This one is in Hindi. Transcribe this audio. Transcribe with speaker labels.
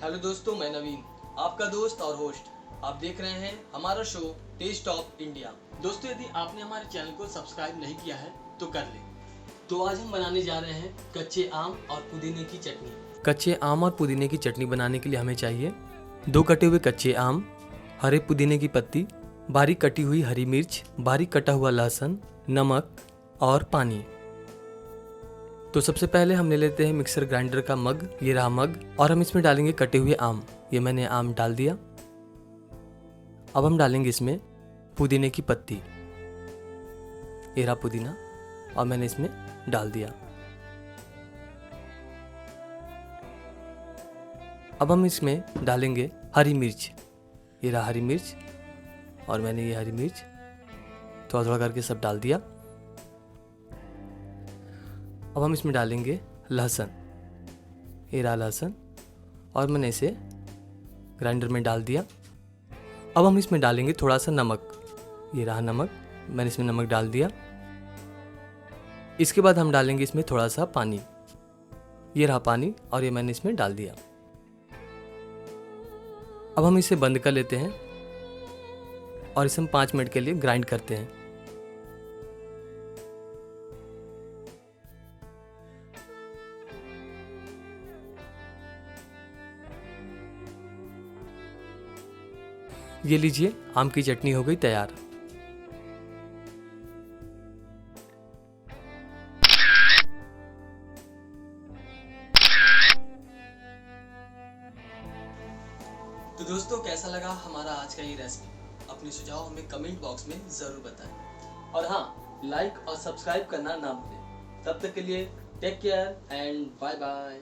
Speaker 1: हेलो दोस्तों, मैं नवीन, आपका दोस्त और होस्ट। आप देख रहे हैं हमारा शो टेस्ट ऑफ इंडिया। दोस्तों, यदि आपने हमारे चैनल को सब्सक्राइब नहीं किया है तो कर लें। तो आज हम बनाने जा रहे हैं कच्चे आम और पुदीने की चटनी।
Speaker 2: कच्चे आम और पुदीने की चटनी बनाने के लिए हमें चाहिए 2 कटे हुए कच्चे आम, हरे पुदीने की पत्ती, बारीक कटी हुई हरी मिर्च, बारीक कटा हुआ लहसुन, नमक और पानी। तो सबसे पहले हम ले लेते हैं मिक्सर ग्राइंडर का मग। ये रहा मग, और हम इसमें डालेंगे कटे हुए आम। ये मैंने आम डाल दिया। अब हम डालेंगे इसमें पुदीने की पत्ती। ये रहा पुदीना, और मैंने इसमें डाल दिया। अब हम इसमें डालेंगे हरी मिर्च। ये रहा हरी मिर्च, और मैंने ये हरी मिर्च थोड़ा थोड़ा करके सब डाल दिया। अब हम इसमें डालेंगे लहसुन। ये रहा लहसुन, और मैंने इसे ग्राइंडर में डाल दिया। अब हम इसमें डालेंगे थोड़ा सा नमक। ये रहा नमक, मैंने इसमें नमक डाल दिया। इसके बाद हम डालेंगे इसमें थोड़ा सा पानी। ये रहा पानी, और ये मैंने इसमें डाल दिया। अब हम इसे बंद कर लेते हैं और इसे हम 5 मिनट के लिए ग्राइंड करते हैं। ये लीजिए, आम की चटनी हो गई तैयार।
Speaker 1: तो दोस्तों, कैसा लगा हमारा आज का ये रेसिपी? अपने सुझाव हमें कमेंट बॉक्स में जरूर बताएं। और हाँ, लाइक और सब्सक्राइब करना ना भूलें। तब तक के लिए take care and bye bye.